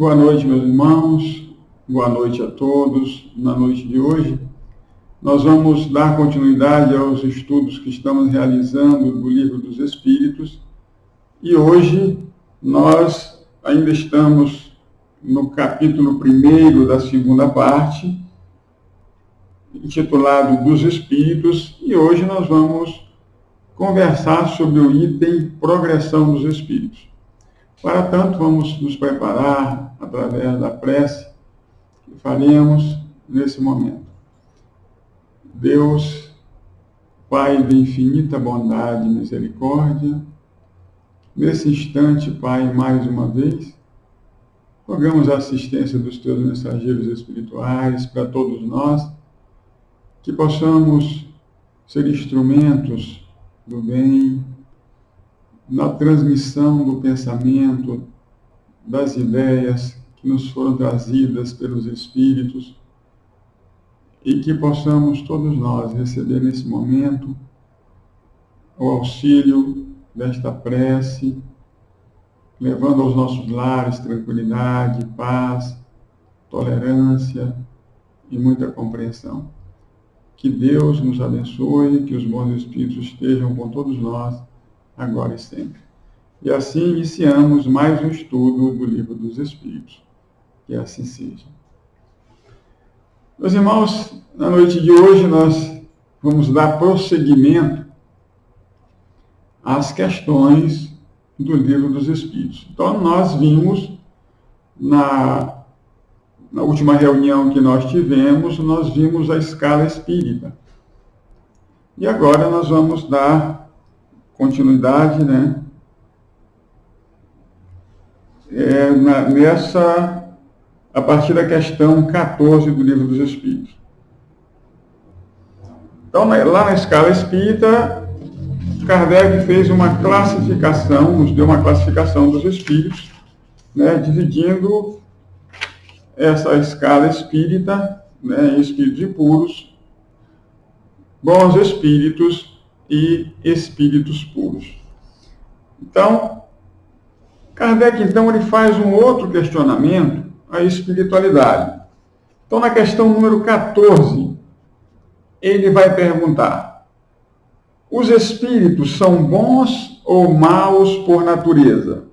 Boa noite, meus irmãos. Boa noite a todos. Na noite de hoje, nós vamos dar continuidade aos estudos que estamos realizando do Livro dos Espíritos. E hoje nós ainda estamos no capítulo 1º da segunda parte, intitulado Dos Espíritos, e hoje nós vamos conversar sobre o item Progressão dos Espíritos. Para tanto, vamos nos preparar através da prece que faremos nesse momento. Deus, Pai de infinita bondade e misericórdia, nesse instante, Pai, mais uma vez, rogamos a assistência dos Teus mensageiros espirituais para todos nós, que possamos ser instrumentos do bem, na transmissão do pensamento, das ideias que nos foram trazidas pelos Espíritos, e que possamos todos nós receber nesse momento o auxílio desta prece, levando aos nossos lares tranquilidade, paz, tolerância e muita compreensão. Que Deus nos abençoe, que os bons Espíritos estejam com todos nós, agora e sempre. E assim iniciamos mais um estudo do Livro dos Espíritos. Que assim seja. Meus irmãos, na noite de hoje nós vamos dar prosseguimento às questões do Livro dos Espíritos. Então nós vimos, na última reunião que nós tivemos, nós vimos a escala espírita. E agora nós vamos dar continuidade, a partir da questão 14 do Livro dos Espíritos. Então, lá na escala espírita, Kardec fez uma classificação, nos deu uma classificação dos espíritos, dividindo essa escala espírita em espíritos impuros, bons espíritos e espíritos puros. Então, Kardec, ele faz um outro questionamento à espiritualidade. Então, na questão número 14, ele vai perguntar: os espíritos são bons ou maus por natureza?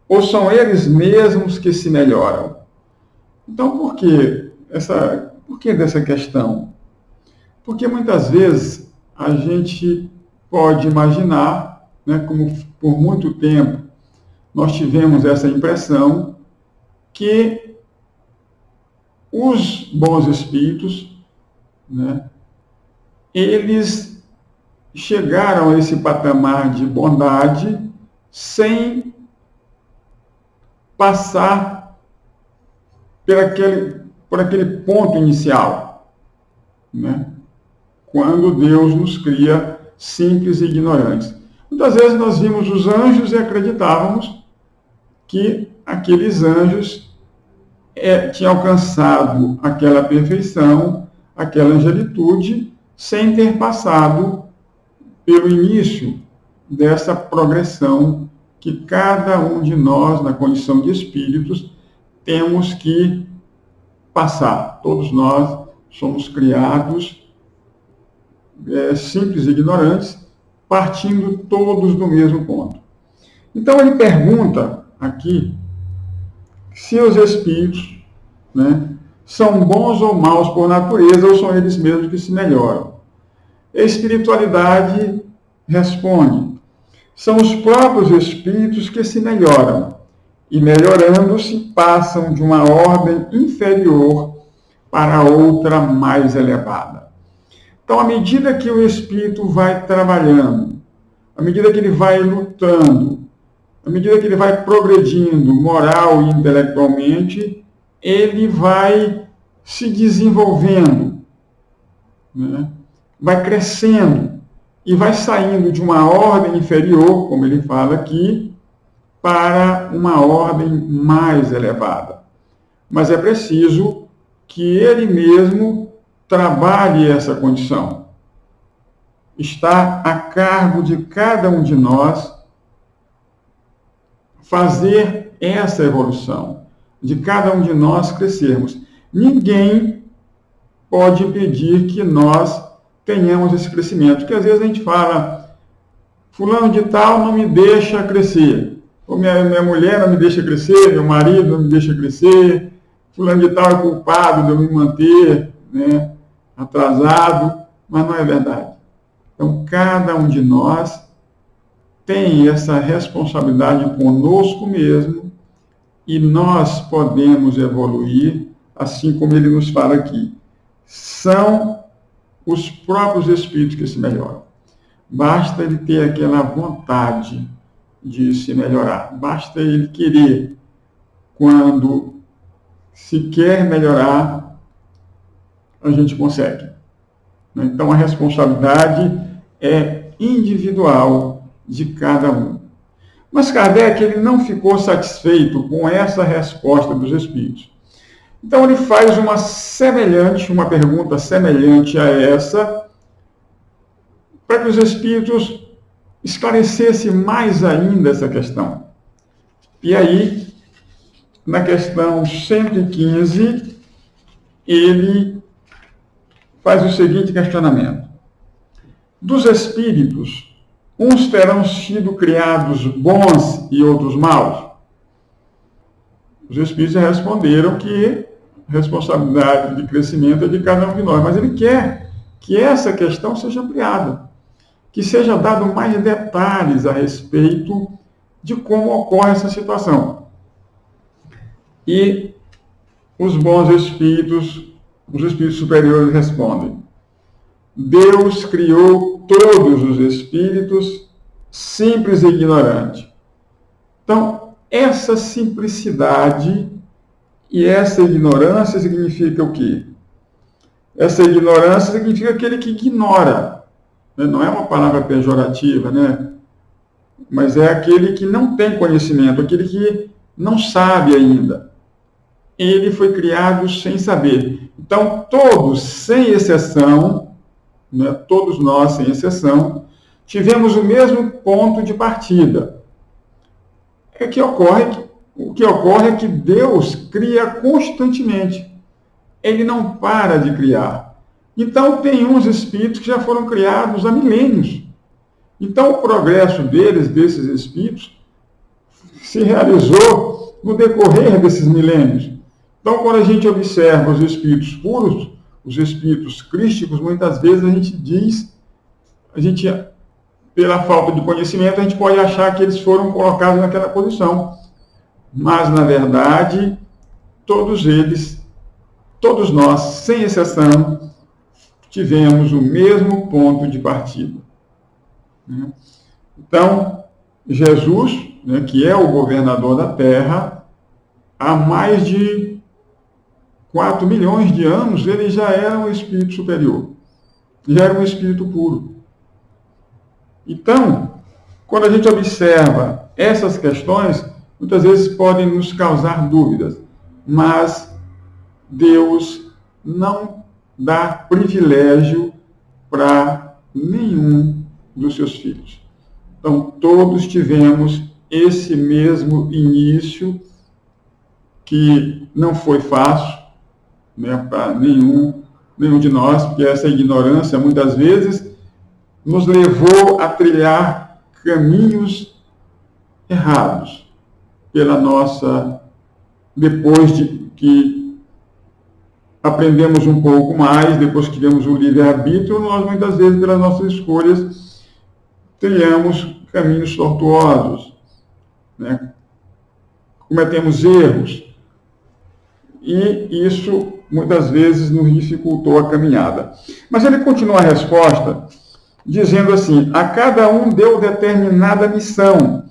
Ou são eles mesmos que se melhoram? Então, por que dessa questão? Porque muitas vezes a gente pode imaginar, como por muito tempo nós tivemos essa impressão, que os bons espíritos, eles chegaram a esse patamar de bondade sem passar por aquele ponto inicial, quando Deus nos cria simples e ignorantes. Muitas vezes nós vimos os anjos e acreditávamos que aqueles anjos tinham alcançado aquela perfeição, aquela angelitude, sem ter passado pelo início dessa progressão que cada um de nós, na condição de espíritos, temos que passar. Todos nós somos criados simples e ignorantes, partindo todos do mesmo ponto. Então ele pergunta aqui se os espíritos são bons ou maus por natureza, ou são eles mesmos que se melhoram. A espiritualidade responde: são os próprios espíritos que se melhoram, e melhorando-se passam de uma ordem inferior para outra mais elevada. Então, à medida que o espírito vai trabalhando, à medida que ele vai lutando, à medida que ele vai progredindo moral e intelectualmente, ele vai se desenvolvendo, vai crescendo e vai saindo de uma ordem inferior, como ele fala aqui, para uma ordem mais elevada. Mas é preciso que ele mesmo trabalhe essa condição. Está a cargo de cada um de nós fazer essa evolução. de cada um de nós crescermos. Ninguém pode impedir que nós tenhamos esse crescimento. Porque às vezes a gente fala, fulano de tal não me deixa crescer. Ou minha mulher não me deixa crescer, meu marido não me deixa crescer, fulano de tal é culpado de eu me manter, né, atrasado, mas não é verdade. Então, cada um de nós tem essa responsabilidade conosco mesmo e nós podemos evoluir, assim como ele nos fala aqui. São os próprios espíritos que se melhoram. Basta ele ter aquela vontade de se melhorar. Basta ele querer. Quando se quer melhorar, a gente consegue. Então, a responsabilidade é individual de cada um. Mas Kardec ele não ficou satisfeito com essa resposta dos espíritos. Então, ele faz uma pergunta semelhante a essa, para que os espíritos esclarecessem mais ainda essa questão. E aí, na questão 115, ele faz o seguinte questionamento. Dos espíritos, uns terão sido criados bons e outros maus? Os espíritos responderam que a responsabilidade de crescimento é de cada um de nós, mas ele quer que essa questão seja ampliada, que seja dado mais detalhes a respeito de como ocorre essa situação. E os bons espíritos, os espíritos superiores respondem: Deus criou todos os espíritos simples e ignorantes. Então, essa simplicidade e essa ignorância significa o quê? Essa ignorância significa aquele que ignora. Não é uma palavra pejorativa, né? Mas é aquele que não tem conhecimento, aquele que não sabe ainda. Ele foi criado sem saber. Então, todos, sem exceção, né, todos nós, sem exceção, tivemos o mesmo ponto de partida. O que ocorre é que Deus cria constantemente. Ele não para de criar. Então, tem uns espíritos que já foram criados há milênios. Então, o progresso desses espíritos, se realizou no decorrer desses milênios. Então, quando a gente observa os espíritos puros, os espíritos crísticos, muitas vezes pela falta de conhecimento, a gente pode achar que eles foram colocados naquela posição. Mas, na verdade, todos nós, sem exceção, tivemos o mesmo ponto de partida. Então, Jesus, né, que é o governador da Terra, há mais de 4 milhões de anos, ele já era um espírito superior, já era um espírito puro. Então, quando a gente observa essas questões, muitas vezes podem nos causar dúvidas, mas Deus não dá privilégio para nenhum dos seus filhos. Então, todos tivemos esse mesmo início, que não foi fácil, né, para nenhum de nós, porque essa ignorância, muitas vezes, nos levou a trilhar caminhos errados, depois de que aprendemos um pouco mais, depois que tivemos o livre-arbítrio, nós muitas vezes, pelas nossas escolhas, trilhamos caminhos tortuosos, né? Cometemos erros, e isso muitas vezes nos dificultou a caminhada. Mas ele continua a resposta dizendo assim: a cada um deu determinada missão,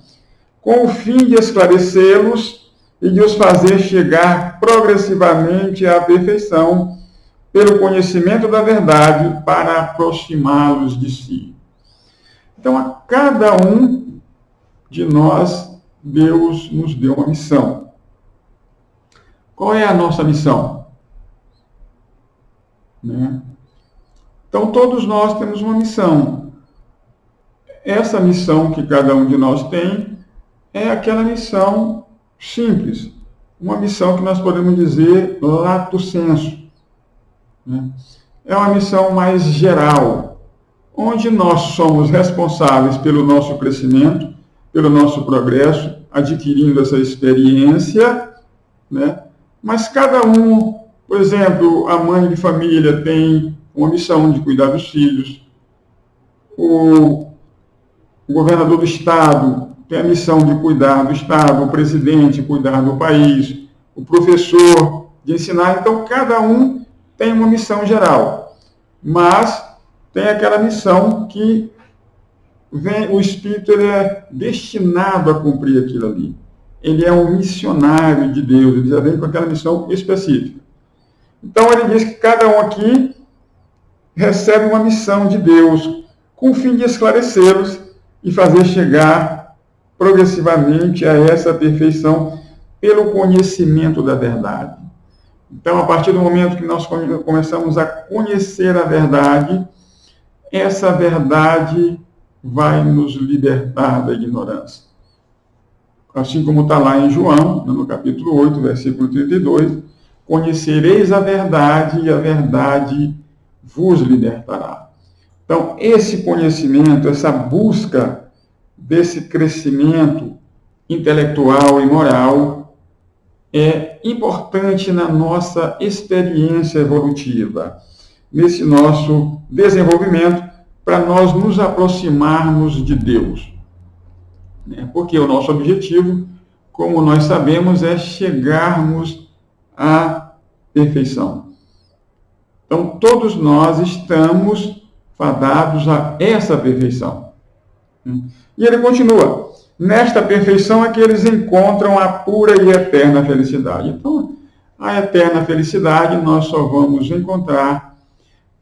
com o fim de esclarecê-los e de os fazer chegar progressivamente à perfeição, pelo conhecimento da verdade, para aproximá-los de si. Então, a cada um de nós, Deus nos deu uma missão. Qual é a nossa missão? Né? Então, todos nós temos uma missão. Essa missão que cada um de nós tem é aquela missão simples, uma missão que nós podemos dizer lato sensu, né? É uma missão mais geral, onde nós somos responsáveis pelo nosso crescimento, pelo nosso progresso, adquirindo essa experiência, né? Mas cada um, por exemplo, a mãe de família tem uma missão de cuidar dos filhos, o governador do estado tem a missão de cuidar do estado, o presidente cuidar do país, o professor de ensinar. Então, cada um tem uma missão geral, mas tem aquela missão que o Espírito ele é destinado a cumprir aquilo ali. Ele é um missionário de Deus, ele já vem com aquela missão específica. Então, ele diz que cada um aqui recebe uma missão de Deus, com o fim de esclarecê-los e fazer chegar progressivamente a essa perfeição pelo conhecimento da verdade. Então, a partir do momento que nós começamos a conhecer a verdade, essa verdade vai nos libertar da ignorância. Assim como está lá em João, no capítulo 8, versículo 32, conhecereis a verdade e a verdade vos libertará. Então, esse conhecimento, essa busca desse crescimento intelectual e moral é importante na nossa experiência evolutiva, nesse nosso desenvolvimento, para nós nos aproximarmos de Deus. Porque o nosso objetivo, como nós sabemos, é chegarmos à perfeição. Então, todos nós estamos fadados a essa perfeição. E ele continua: nesta perfeição é que eles encontram a pura e eterna felicidade. Então, a eterna felicidade nós só vamos encontrar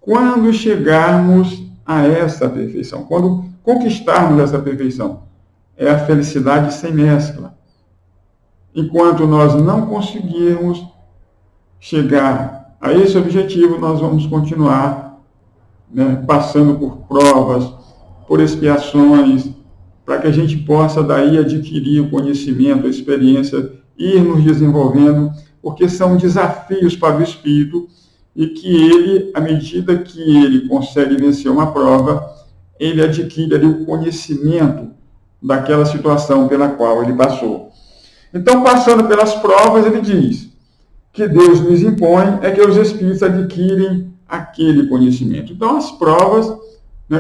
quando chegarmos a essa perfeição, quando conquistarmos essa perfeição. É a felicidade sem mescla. Enquanto nós não conseguirmos chegar a esse objetivo, nós vamos continuar passando por provas, por expiações, para que a gente possa daí adquirir o conhecimento, a experiência, ir nos desenvolvendo, porque são desafios para o espírito e que ele, à medida que ele consegue vencer uma prova, ele adquire ali o conhecimento daquela situação pela qual ele passou. Então, passando pelas provas, ele diz que Deus nos impõe é que os espíritos adquirem aquele conhecimento. Então, as provas,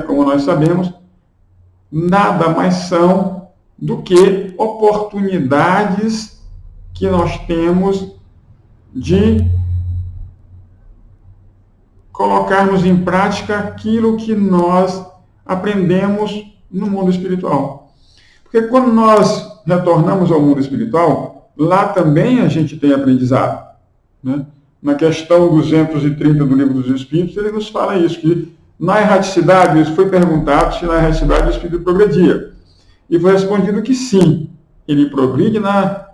como nós sabemos, nada mais são do que oportunidades que nós temos de colocarmos em prática aquilo que nós aprendemos no mundo espiritual. Porque quando nós retornamos ao mundo espiritual, lá também a gente tem aprendizado. Na questão 230 do Livro dos Espíritos, ele nos fala isso, que na erraticidade, isso foi perguntado se na erraticidade o espírito progredia. E foi respondido que sim, ele progride na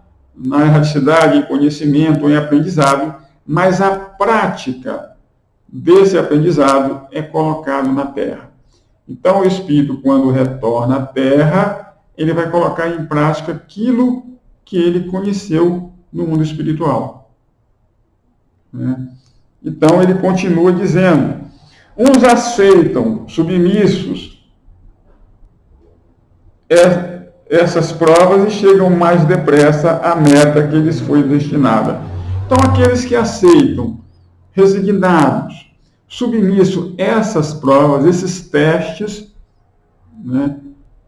erraticidade, em conhecimento, em aprendizado, mas a prática desse aprendizado é colocado na Terra. Então, o espírito, quando retorna à Terra, ele vai colocar em prática aquilo que ele conheceu no mundo espiritual. Então, ele continua dizendo: uns aceitam, submissos, essas provas e chegam mais depressa à meta que lhes foi destinada. Então, aqueles que aceitam, resignados, submissos, essas provas, esses testes,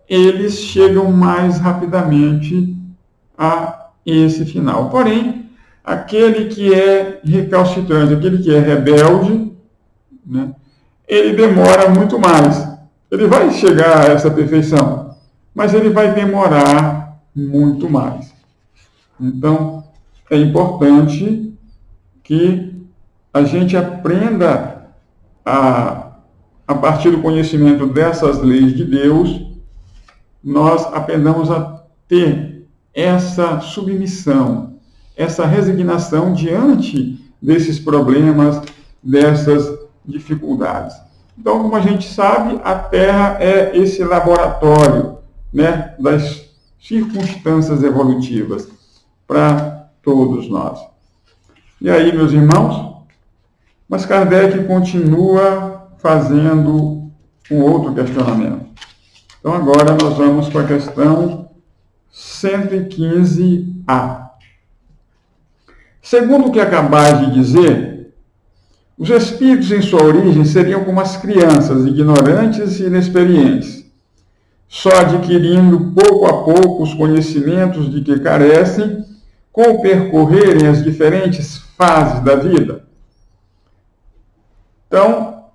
eles chegam mais rapidamente a esse final. Porém, aquele que é recalcitrante, aquele que é rebelde, ele demora muito mais. Ele vai chegar a essa perfeição, mas ele vai demorar muito mais. Então, é importante que a gente aprenda a partir do conhecimento dessas leis de Deus, nós aprendamos a ter essa submissão, essa resignação diante desses problemas, dessas dificuldades. Então, como a gente sabe, a Terra é esse laboratório, das circunstâncias evolutivas, para todos nós. E aí, meus irmãos, mas Kardec continua fazendo um outro questionamento. Então agora nós vamos para a questão 115A. Segundo o que acabais de dizer, os espíritos em sua origem seriam como as crianças, ignorantes e inexperientes, só adquirindo pouco a pouco os conhecimentos de que carecem, com percorrerem as diferentes fases da vida. Então,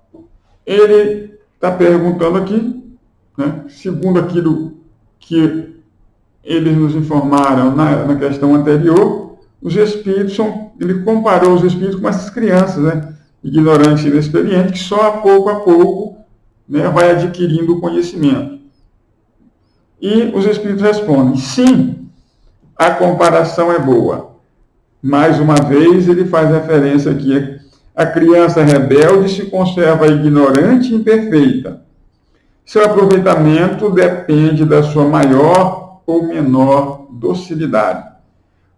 ele está perguntando aqui, né, segundo aquilo que eles nos informaram na questão anterior, os espíritos ele comparou os espíritos com essas crianças, né, ignorantes e inexperientes, que só a pouco, né, vai adquirindo o conhecimento. E os espíritos respondem, sim, a comparação é boa. Mais uma vez, ele faz referência aqui, a criança rebelde se conserva ignorante e imperfeita. Seu aproveitamento depende da sua maior ou menor docilidade.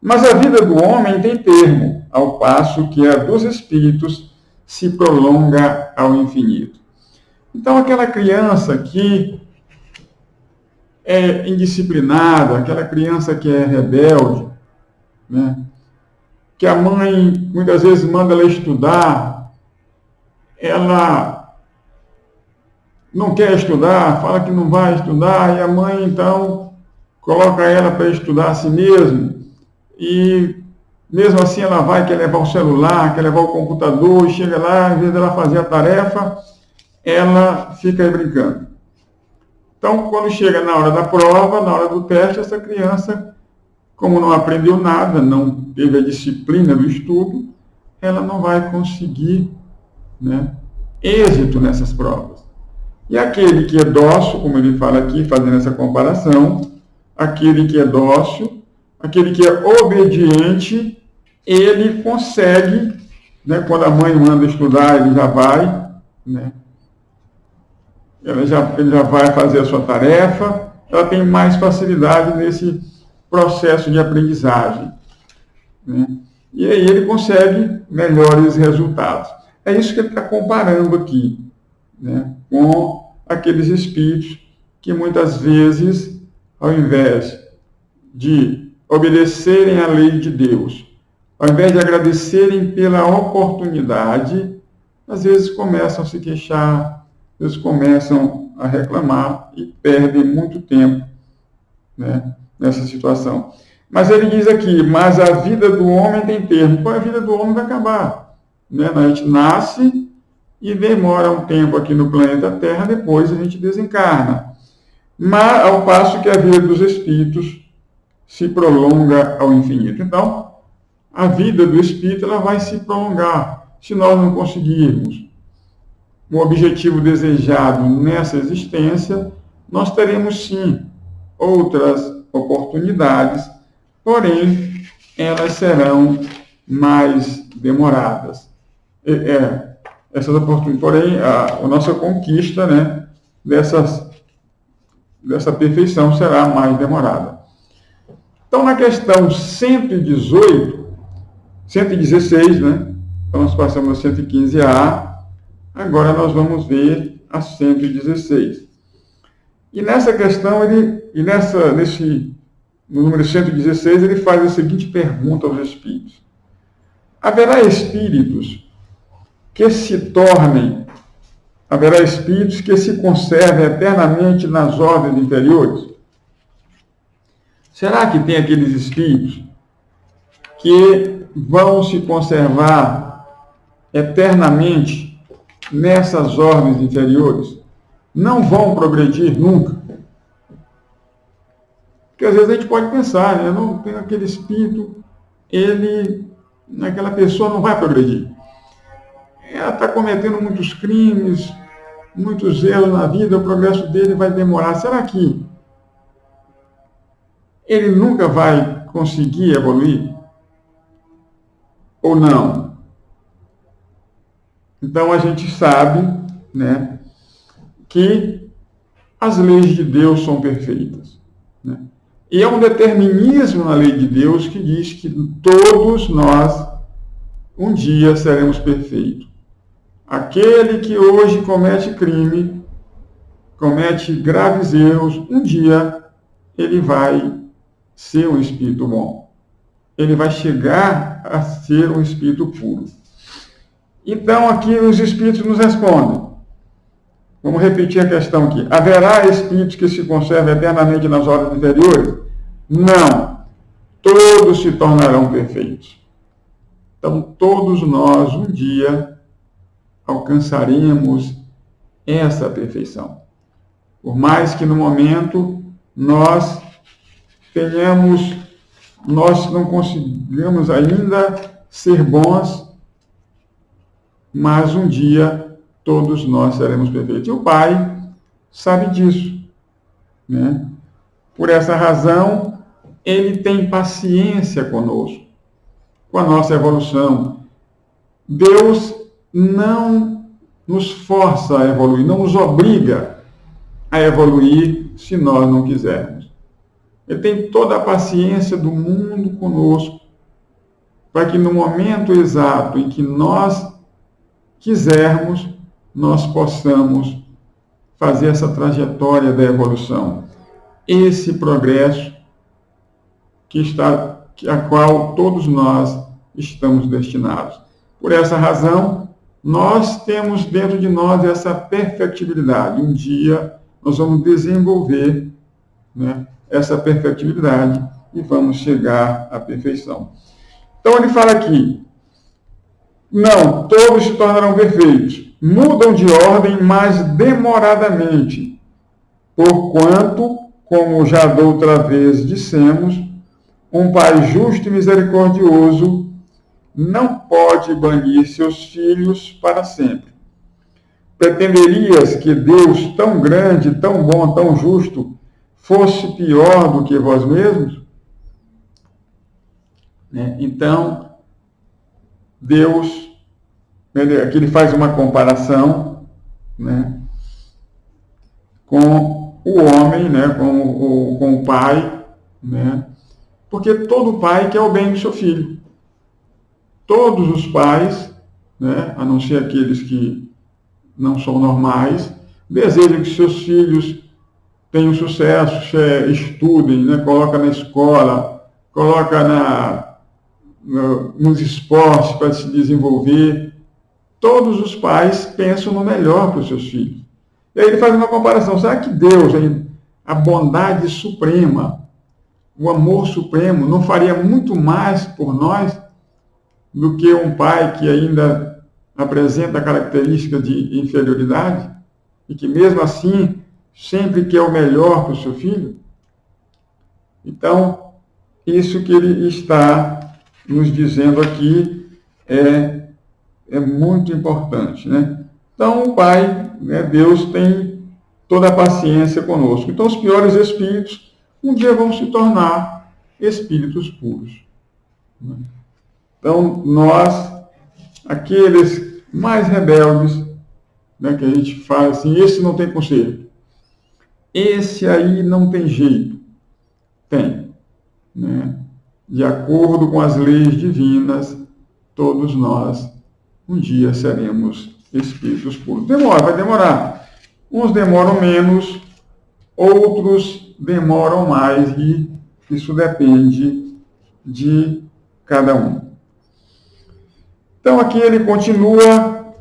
Mas a vida do homem tem termo, ao passo que a dos espíritos se prolonga ao infinito. Então, aquela criança que é indisciplinada, aquela criança que é rebelde, né, que a mãe muitas vezes manda ela estudar, ela não quer estudar, fala que não vai estudar, e a mãe então coloca ela para estudar a si mesma, e mesmo assim ela vai, quer levar o celular, quer levar o computador, e chega lá, em vez dela fazer a tarefa, ela fica aí brincando. Então, quando chega na hora da prova, na hora do teste, essa criança, como não aprendeu nada, não teve a disciplina do estudo, ela não vai conseguir, né, êxito nessas provas. E aquele que é dócil, como ele fala aqui, fazendo essa comparação, aquele que é dócil, aquele que é obediente, ele consegue, né, quando a mãe manda estudar, ele já vai, né, ele já vai fazer a sua tarefa, ela tem mais facilidade nesse processo de aprendizagem, né? E aí ele consegue melhores resultados. É isso que ele está comparando aqui, né, com aqueles espíritos que muitas vezes, ao invés de obedecerem à lei de Deus, ao invés de agradecerem pela oportunidade, às vezes começam a se queixar, às vezes começam a reclamar e perdem muito tempo, né, nessa situação. Mas ele diz aqui, mas a vida do homem tem termo. Então a vida do homem vai acabar, né? A gente nasce e demora um tempo aqui no planeta Terra, depois a gente desencarna. Mas ao passo que a vida dos espíritos se prolonga ao infinito. Então, a vida do espírito ela vai se prolongar. Se nós não conseguirmos o objetivo desejado nessa existência, nós teremos sim outras oportunidades, porém, elas serão mais demoradas. Essas oportunidades, porém, a nossa conquista, né, dessa perfeição será mais demorada. Então, na questão 116, né, então nós passamos a 115A, agora nós vamos ver a 116. E nessa questão, no número 116, ele faz a seguinte pergunta aos espíritos. Haverá espíritos que se conservem eternamente nas ordens inferiores? Será que tem aqueles espíritos que vão se conservar eternamente nessas ordens inferiores? Não vão progredir nunca? Porque às vezes a gente pode pensar, né? Não tem aquele espírito, aquela pessoa não vai progredir. Ela está cometendo muitos crimes, muitos erros na vida, o progresso dele vai demorar. Será que ele nunca vai conseguir evoluir? Ou não? Então a gente sabe, né, que as leis de Deus são perfeitas, né? E é um determinismo na lei de Deus que diz que todos nós um dia seremos perfeitos. Aquele que hoje comete crime, comete graves erros, um dia ele vai ser um espírito bom. Ele vai chegar a ser um espírito puro. Então aqui os espíritos nos respondem. Vamos repetir a questão aqui. Haverá espíritos que se conservam eternamente nas horas inferiores? Não. Todos se tornarão perfeitos. Então todos nós um dia alcançaremos essa perfeição. Por mais que no momento nós não consigamos ainda ser bons, mas um dia todos nós seremos perfeitos. E o Pai sabe disso, né? Por essa razão, Ele tem paciência conosco, com a nossa evolução. Deus não nos força a evoluir, não nos obriga a evoluir se nós não quisermos. Ele tem toda a paciência do mundo conosco, para que no momento exato em que nós quisermos, nós possamos fazer essa trajetória da evolução, esse progresso a qual todos nós estamos destinados. Por essa razão, nós temos dentro de nós essa perfectibilidade. Um dia nós vamos desenvolver, né, essa perfectibilidade e vamos chegar à perfeição. Então ele fala aqui, não, todos se tornarão perfeitos, mudam de ordem, mas demoradamente, porquanto, como já da outra vez dissemos, um Pai justo e misericordioso não pode banir seus filhos para sempre. Pretenderias que Deus, tão grande, tão bom, tão justo, fosse pior do que vós mesmos? Então, Deus, aqui ele faz uma comparação, né, com o homem, né, com o pai, né, porque todo pai quer o bem do seu filho. Todos os pais, né, a não ser aqueles que não são normais, desejam que seus filhos tenham sucesso, estudem, né, coloca na escola, coloca nos esportes para se desenvolver. Todos os pais pensam no melhor para os seus filhos. E aí ele faz uma comparação. Será que Deus, a bondade suprema, o amor supremo, não faria muito mais por nós do que um pai que ainda apresenta a característica de inferioridade e que mesmo assim sempre quer o melhor para o seu filho? Então, isso que ele está nos dizendo aqui é muito importante, né? Então, o Pai, né, Deus tem toda a paciência conosco. Então, os piores espíritos um dia vão se tornar espíritos puros. Então, nós, aqueles mais rebeldes, né, que a gente fala assim, esse não tem conserto. Esse aí não tem jeito. Tem, né? De acordo com as leis divinas, todos nós um dia seremos espíritos puros. Vai demorar. Uns demoram menos, outros demoram mais, e isso depende de cada um. Então aqui ele continua,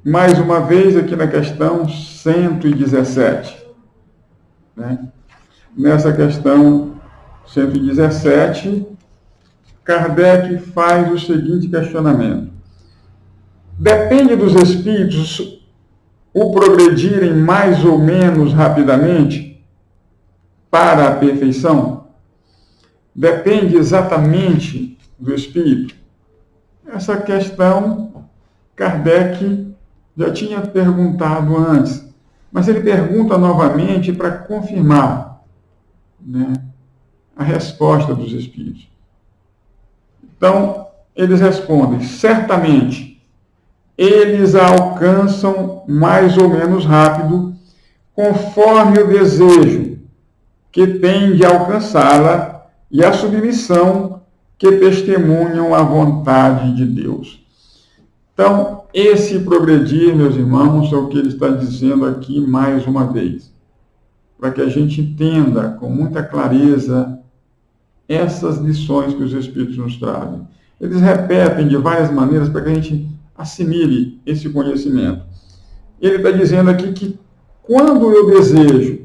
mais uma vez, aqui na questão 117. Né? Nessa questão 117, Kardec faz o seguinte questionamento. Depende dos espíritos o progredirem mais ou menos rapidamente para a perfeição? Depende exatamente do espírito? Essa questão Kardec já tinha perguntado antes, mas ele pergunta novamente para confirmar, né, a resposta dos espíritos. Então, eles respondem, certamente, eles a alcançam mais ou menos rápido, conforme o desejo que tem de alcançá-la e a submissão que testemunham a vontade de Deus. Então, esse progredir, meus irmãos, é o que ele está dizendo aqui mais uma vez, para que a gente entenda com muita clareza essas lições que os Espíritos nos trazem. Eles repetem de várias maneiras para que a gente assimile esse conhecimento. Ele está dizendo aqui que quando eu desejo,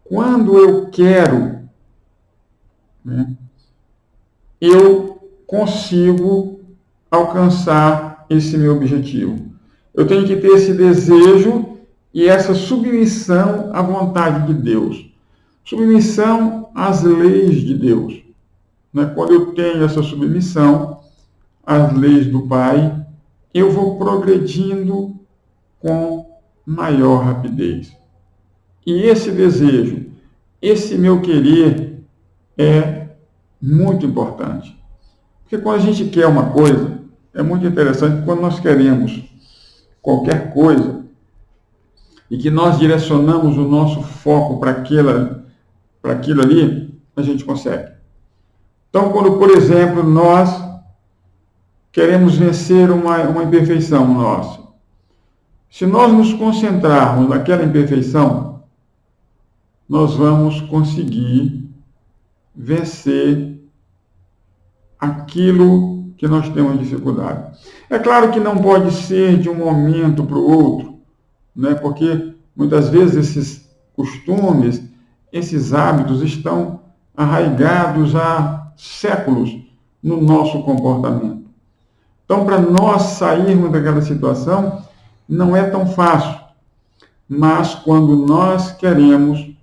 quando eu quero, né, eu consigo alcançar esse meu objetivo. Eu tenho que ter esse desejo e essa submissão à vontade de Deus. Submissão às leis de Deus. Né? Quando eu tenho essa submissão às leis do Pai, eu vou progredindo com maior rapidez. E esse desejo, esse meu querer é muito importante. Porque quando a gente quer uma coisa, é muito interessante, quando nós queremos qualquer coisa e que nós direcionamos o nosso foco para aquilo ali, a gente consegue. Então, quando, por exemplo, nós queremos vencer uma imperfeição nossa, se nós nos concentrarmos naquela imperfeição, nós vamos conseguir vencer aquilo que nós temos dificuldade. É claro que não pode ser de um momento para o outro, né? Porque muitas vezes esses costumes, esses hábitos estão arraigados há séculos no nosso comportamento. Então, para nós sairmos daquela situação, não é tão fácil. Mas quando nós queremos,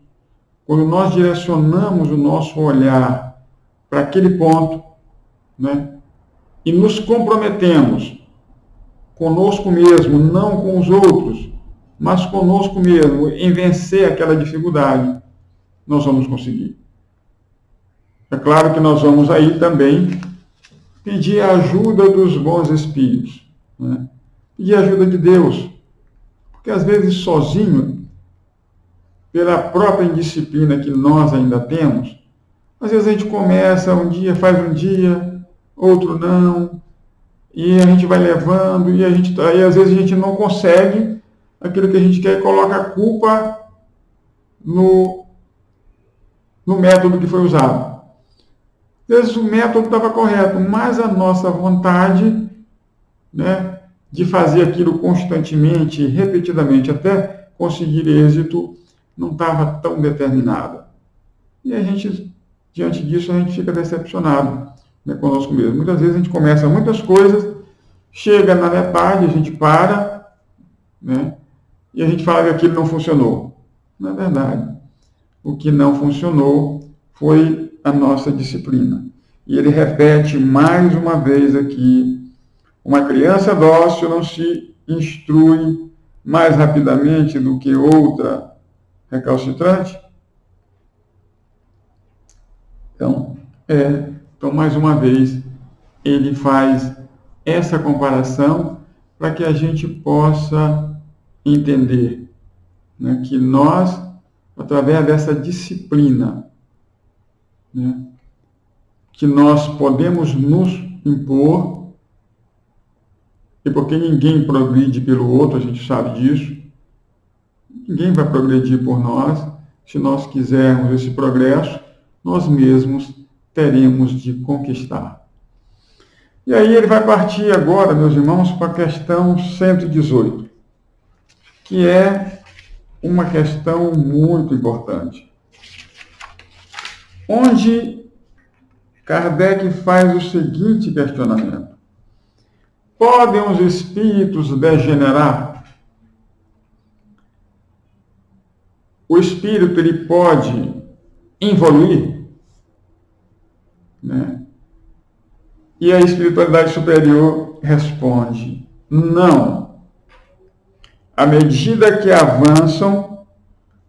quando nós direcionamos o nosso olhar para aquele ponto, né, e nos comprometemos conosco mesmo, não com os outros, mas conosco mesmo, em vencer aquela dificuldade, nós vamos conseguir. É claro que nós vamos aí também pedir a ajuda dos bons espíritos, né? Pedir a ajuda de Deus, porque às vezes sozinho, pela própria indisciplina que nós ainda temos, às vezes a gente começa um dia, faz um dia, outro não, e a gente vai levando, e às vezes a gente não consegue aquilo que a gente quer e coloca a culpa no método que foi usado. Às vezes o método estava correto, mas a nossa vontade, né, de fazer aquilo constantemente, repetidamente, até conseguir êxito, não estava tão determinada. E a gente, diante disso, a gente fica decepcionado, né, conosco mesmo. Muitas vezes a gente começa muitas coisas, chega na metade, a gente para, né, e a gente fala que aquilo não funcionou. Não é verdade. O que não funcionou foi a nossa disciplina. E ele repete mais uma vez aqui: uma criança dócil não se instrui mais rapidamente do que outra recalcitrante. Então, mais uma vez, ele faz essa comparação para que a gente possa entender, né, que nós, através dessa disciplina, né, que nós podemos nos impor, e porque ninguém progride pelo outro, a gente sabe disso, ninguém vai progredir por nós. Se nós quisermos esse progresso, nós mesmos teremos de conquistar. E aí ele vai partir agora, meus irmãos, para a questão 118, que é uma questão muito importante, onde Kardec faz o seguinte questionamento: podem os espíritos degenerar? O espírito, ele pode evoluir? Né? E a espiritualidade superior responde: não. À medida que avançam,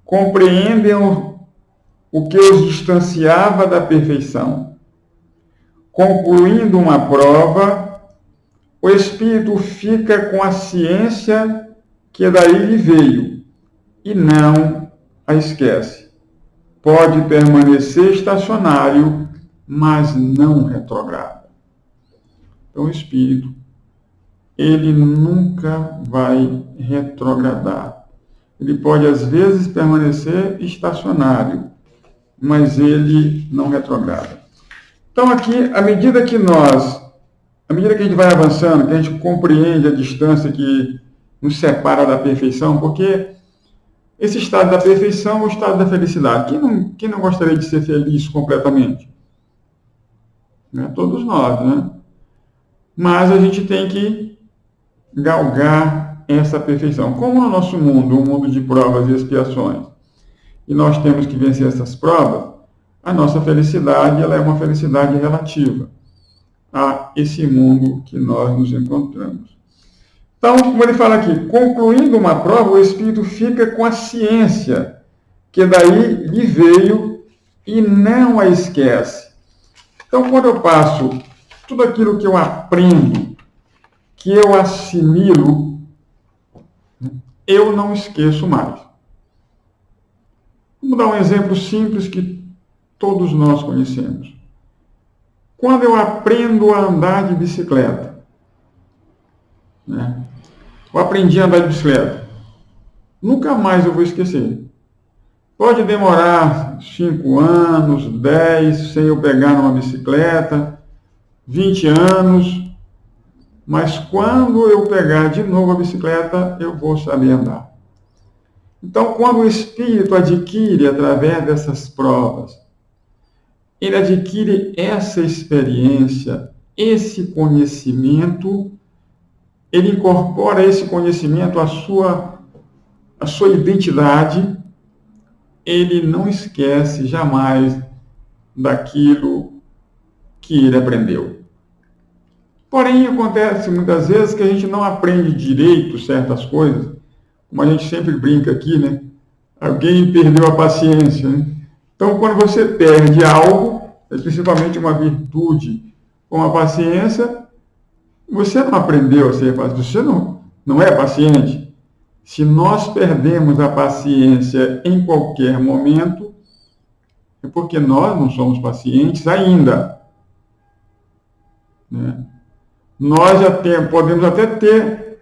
compreendem o que os distanciava da perfeição. Concluindo uma prova, o espírito fica com a ciência que daí lhe veio e não a esquece. pode permanecer estacionário, mas não retrograda. Então, o espírito, ele nunca vai retrogradar. Ele pode, às vezes, permanecer estacionário, mas ele não retrograda. Então, aqui, à medida que a gente vai avançando, que a gente compreende a distância que nos separa da perfeição, porque esse estado da perfeição é o estado da felicidade. Quem não gostaria de ser feliz completamente? Né? Todos nós, né? Mas a gente tem que galgar essa perfeição. Como no nosso mundo, um mundo de provas e expiações, e nós temos que vencer essas provas, a nossa felicidade ela é uma felicidade relativa a esse mundo que nós nos encontramos. Então, como ele fala aqui, concluindo uma prova, o espírito fica com a ciência que daí lhe veio e não a esquece. Então, quando eu passo tudo aquilo que eu aprendo, que eu assimilo, eu não esqueço mais. Vamos dar um exemplo simples que todos nós conhecemos. Quando eu aprendo a andar de bicicleta, né? Eu aprendi a andar de bicicleta, nunca mais eu vou esquecer. Pode demorar 5 anos, 10, sem eu pegar numa bicicleta, 20 anos, mas quando eu pegar de novo a bicicleta, eu vou saber andar. Então, quando o espírito adquire, através dessas provas, ele adquire essa experiência, esse conhecimento, ele incorpora esse conhecimento à sua identidade, ele não esquece jamais daquilo que ele aprendeu. Porém, acontece muitas vezes que a gente não aprende direito certas coisas, como a gente sempre brinca aqui, né? Alguém perdeu a paciência, né? Então, quando você perde algo, principalmente uma virtude como a paciência, você não aprendeu a ser paciente, você não é paciente. Se nós perdemos a paciência em qualquer momento, é porque nós não somos pacientes ainda. Né? Nós já podemos até ter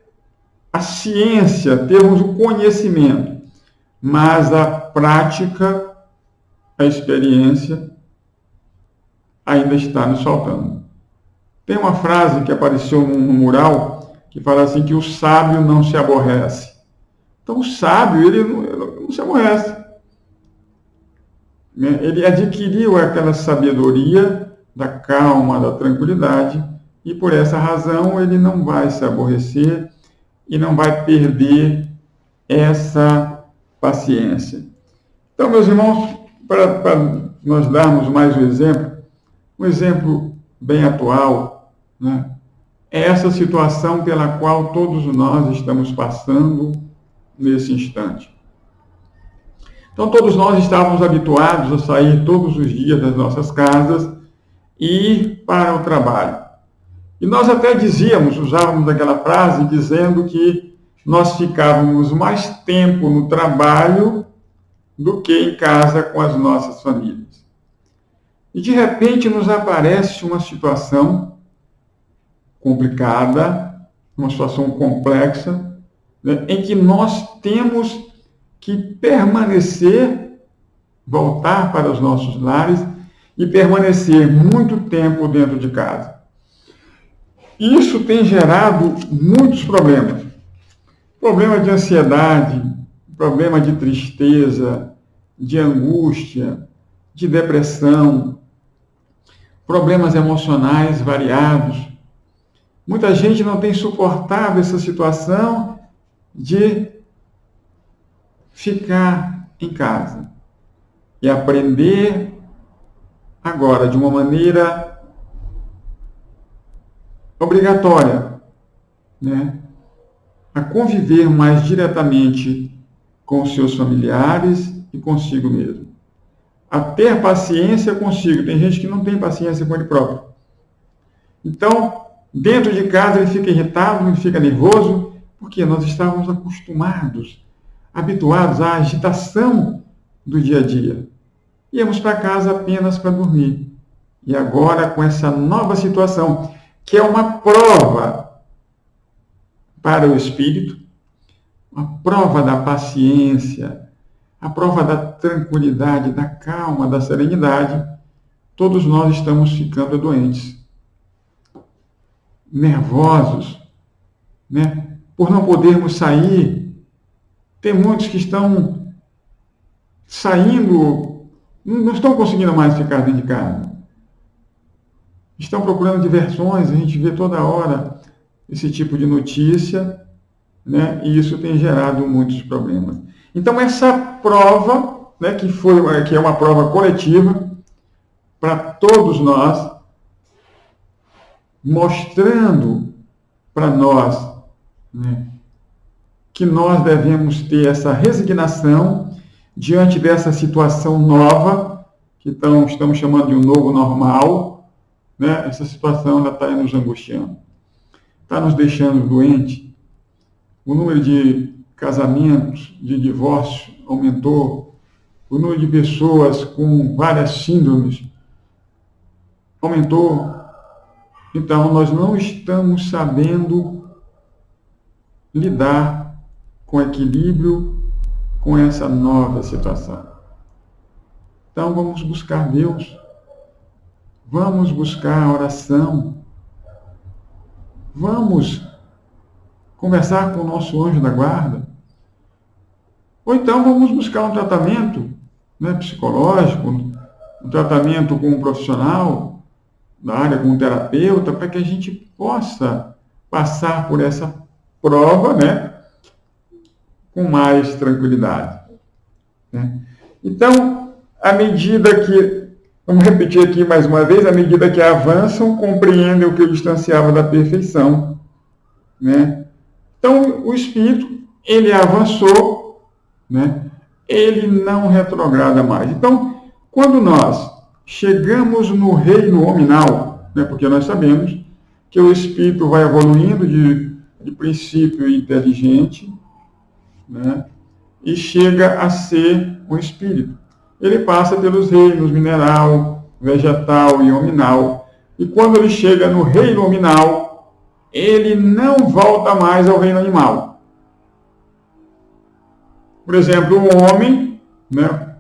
a ciência, termos o conhecimento, mas a prática, a experiência, ainda está nos faltando. Tem uma frase que apareceu no mural que fala assim que o sábio não se aborrece. Então o sábio, ele não se aborrece. Ele adquiriu aquela sabedoria da calma, da tranquilidade, e por essa razão ele não vai se aborrecer e não vai perder essa paciência. Então, meus irmãos, para nós darmos mais um exemplo bem atual, né? É essa situação pela qual todos nós estamos passando nesse instante. Então, todos nós estávamos habituados a sair todos os dias das nossas casas e ir para o trabalho. E nós até usávamos aquela frase dizendo que nós ficávamos mais tempo no trabalho do que em casa com as nossas famílias. E de repente nos aparece uma situação complicada, uma situação complexa, né, em que nós temos que permanecer, voltar para os nossos lares e permanecer muito tempo dentro de casa. Isso tem gerado muitos problemas. Problema de ansiedade, problema de tristeza, de angústia, de depressão, problemas emocionais variados. Muita gente não tem suportado essa situação de ficar em casa e aprender agora de uma maneira obrigatória, né, a conviver mais diretamente com os seus familiares e consigo mesmo. A ter paciência consigo. Tem gente que não tem paciência com ele próprio. Então, dentro de casa ele fica irritado, ele fica nervoso, porque nós estávamos acostumados, habituados à agitação do dia a dia. íamos para casa apenas para dormir. E agora, com essa nova situação, que é uma prova para o espírito, a prova da paciência, a prova da tranquilidade, da calma, da serenidade, todos nós estamos ficando doentes, nervosos, né? Por não podermos sair. Tem muitos que estão saindo, não estão conseguindo mais ficar dentro de casa. Estão procurando diversões, a gente vê toda hora esse tipo de notícia, né? E isso tem gerado muitos problemas. Então, essa prova, né, que é uma prova coletiva, para todos nós, mostrando para nós, né, que nós devemos ter essa resignação diante dessa situação nova, que estamos chamando de um novo normal, né? Essa situação ainda está nos angustiando, está nos deixando doentes. O número de casamentos, de divórcios aumentou, o número de pessoas com várias síndromes aumentou. Então, nós não estamos sabendo lidar com equilíbrio com essa nova situação. Então, vamos buscar Deus. Vamos buscar a oração. Vamos conversar com o nosso anjo da guarda. Ou então, vamos buscar um tratamento, né, psicológico, um tratamento com um profissional da área, com um terapeuta, para que a gente possa passar por essa prova, né, com mais tranquilidade, né? Então, à medida que, vamos repetir aqui mais uma vez, à medida que avançam, compreendem o que o distanciava da perfeição, né? Então, o espírito, ele avançou, né? Ele não retrograda mais. Então, quando nós chegamos no reino hominal, né? Porque nós sabemos que o espírito vai evoluindo de princípio inteligente, né? E chega a ser um espírito. Ele passa pelos reinos mineral, vegetal e hominal. E quando ele chega no reino hominal, ele não volta mais ao reino animal. Por exemplo, o homem, né,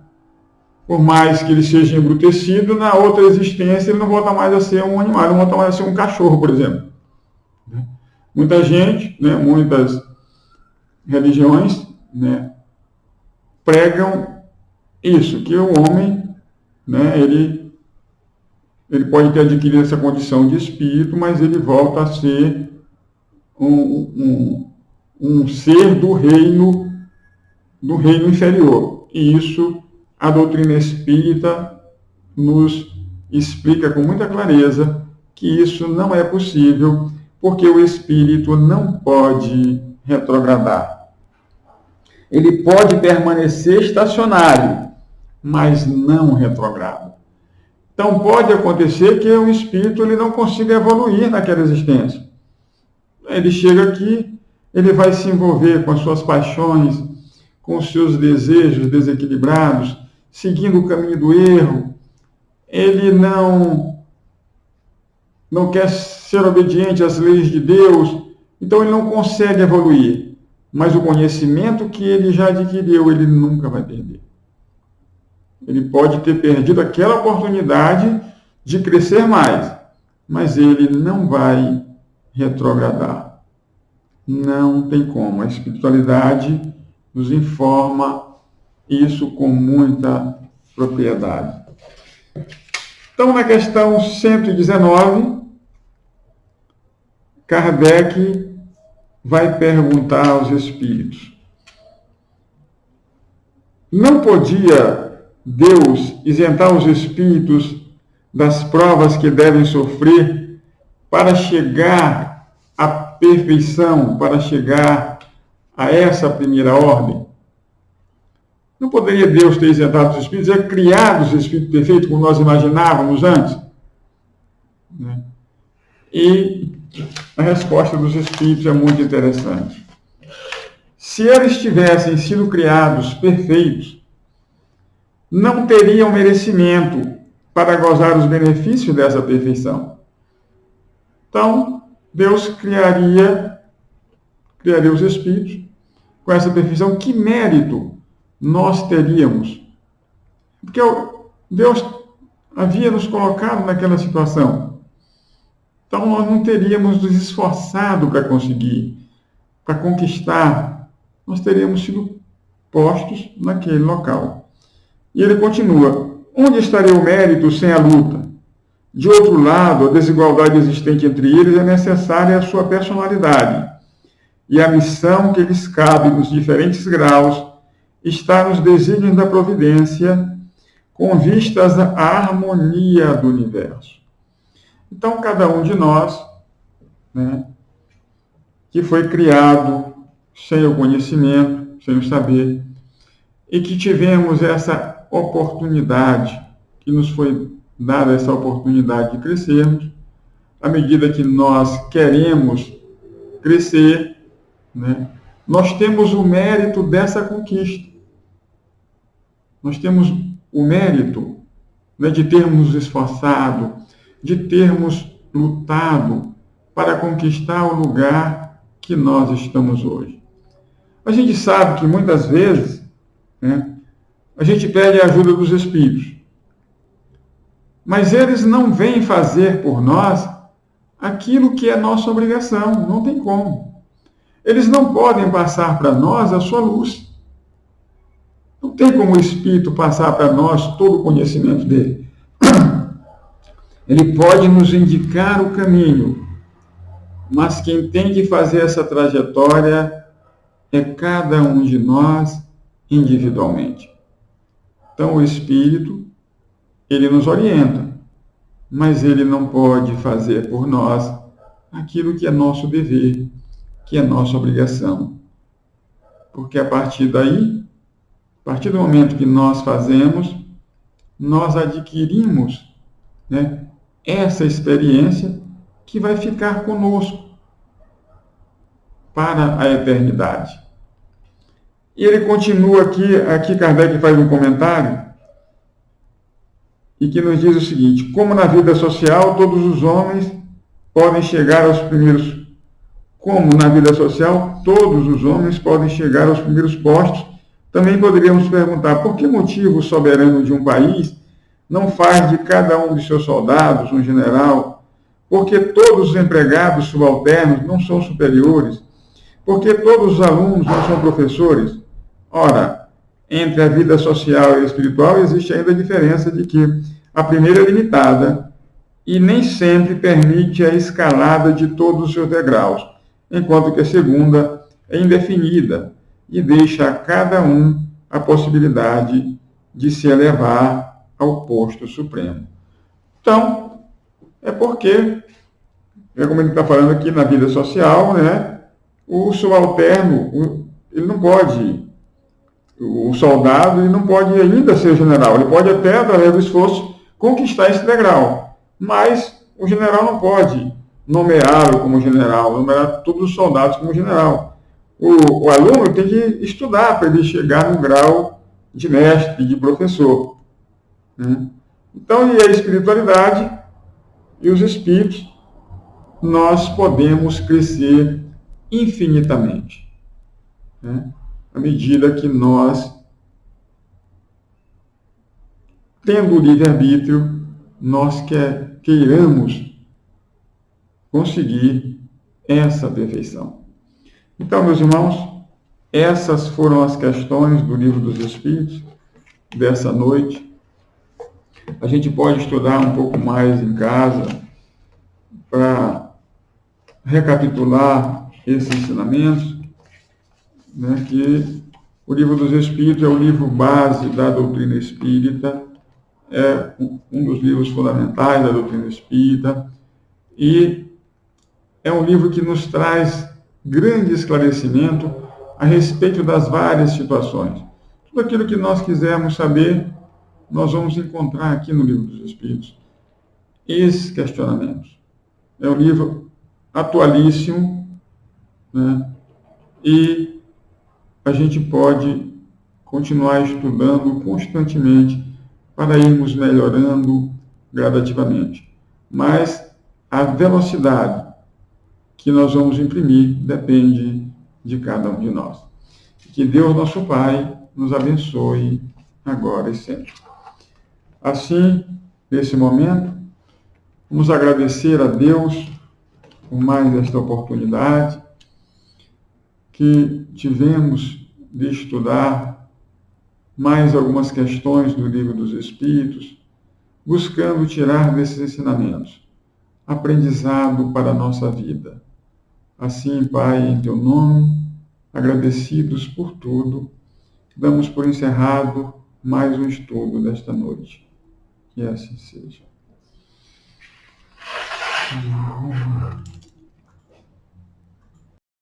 por mais que ele seja embrutecido, na outra existência ele não volta mais a ser um animal, ele não volta mais a ser um cachorro, por exemplo. Muita gente, né, muitas religiões, né, pregam isso, que o homem, né, ele pode ter adquirido essa condição de espírito, mas ele volta a ser um ser do reino inferior. E isso a doutrina espírita nos explica com muita clareza que isso não é possível, porque o espírito não pode retrogradar. Ele pode permanecer estacionário, mas não retrograda. Então pode acontecer que o espírito ele não consiga evoluir naquela existência. Ele chega aqui, ele vai se envolver com as suas paixões, com os seus desejos desequilibrados, seguindo o caminho do erro. Ele não quer ser obediente às leis de Deus, então ele não consegue evoluir. Mas o conhecimento que ele já adquiriu, ele nunca vai perder. Ele pode ter perdido aquela oportunidade de crescer mais, mas ele não vai retrogradar. Não tem como. A espiritualidade nos informa isso com muita propriedade. Então, na questão 119, Kardec vai perguntar aos espíritos: não podia Deus isentar os espíritos das provas que devem sofrer para chegar à perfeição, para chegar a essa primeira ordem? Não poderia Deus ter isentado os espíritos, ter criado os espíritos perfeitos como nós imaginávamos antes? E a resposta dos espíritos é muito interessante. Se eles tivessem sido criados perfeitos, não teriam merecimento para gozar os benefícios dessa perfeição. Então, Deus criaria os espíritos com essa perfeição. Que mérito nós teríamos? Porque Deus havia nos colocado naquela situação. Então, nós não teríamos nos esforçado para conseguir, para conquistar. Nós teríamos sido postos naquele local. E ele continua: onde estaria o mérito sem a luta? De outro lado, a desigualdade existente entre eles é necessária à sua personalidade. E a missão que lhes cabe nos diferentes graus está nos desígnios da providência, com vistas à harmonia do universo. Então, cada um de nós, que foi criado sem o conhecimento, sem o saber, e que tivemos essa oportunidade, que nos foi dada essa oportunidade de crescermos, à medida que nós queremos crescer, nós temos o mérito dessa conquista. Nós temos o mérito de termos nos esforçado, de termos lutado para conquistar o lugar que nós estamos hoje. A gente sabe que muitas vezes a gente pede a ajuda dos espíritos, mas eles não vêm fazer por nós aquilo que é nossa obrigação, não tem como. Eles não podem passar para nós a sua luz. Não tem como o Espírito passar para nós todo o conhecimento dele. Ele pode nos indicar o caminho, mas quem tem que fazer essa trajetória é cada um de nós individualmente. Então, o Espírito, ele nos orienta, mas ele não pode fazer por nós aquilo que é nosso dever, que é nossa obrigação. Porque a partir daí, a partir do momento que nós fazemos, nós adquirimos essa experiência que vai ficar conosco para a eternidade. E ele continua aqui Kardec faz um comentário, e que nos diz o seguinte: como na vida social todos os homens podem chegar aos primeiros, postos, também poderíamos perguntar por que motivo o soberano de um país não faz de cada um de seus soldados um general? Porque todos os empregados subalternos não são superiores? Porque todos os alunos não são professores? Ora, entre a vida social e a espiritual existe ainda a diferença de que a primeira é limitada e nem sempre permite a escalada de todos os seus degraus, enquanto que a segunda é indefinida e deixa a cada um a possibilidade de se elevar ao posto supremo. Então, é porque, como ele está falando aqui na vida social, o subalterno, ele não pode, o soldado, ele não pode ainda ser general, ele pode até, através do esforço, conquistar esse degrau, mas o general não pode nomeá-lo como general, nomear todos os soldados como general. O aluno tem que estudar para ele chegar no grau de mestre, de professor. Então, e a espiritualidade e os espíritos, nós podemos crescer infinitamente, à medida que nós, tendo o livre-arbítrio, nós queiramos conseguir essa perfeição. Então, meus irmãos, essas foram as questões do Livro dos Espíritos dessa noite. A gente pode estudar um pouco mais em casa para recapitular esses ensinamentos, que o Livro dos Espíritos é o livro base da doutrina espírita, é um dos livros fundamentais da doutrina espírita, e é um livro que nos traz grande esclarecimento a respeito das várias situações. Tudo aquilo que nós quisermos saber, nós vamos encontrar aqui no Livro dos Espíritos esses questionamentos. É um livro atualíssimo, e a gente pode, continuar estudando constantemente para irmos melhorando gradativamente. Mas a velocidade que nós vamos imprimir depende de cada um de nós. Que Deus, nosso Pai, nos abençoe agora e sempre. Assim, nesse momento, vamos agradecer a Deus por mais esta oportunidade que tivemos de estudar mais algumas questões do Livro dos Espíritos, buscando tirar desses ensinamentos aprendizado para a nossa vida. Assim, Pai, em Teu nome, agradecidos por tudo, damos por encerrado mais um estudo desta noite. Que assim seja.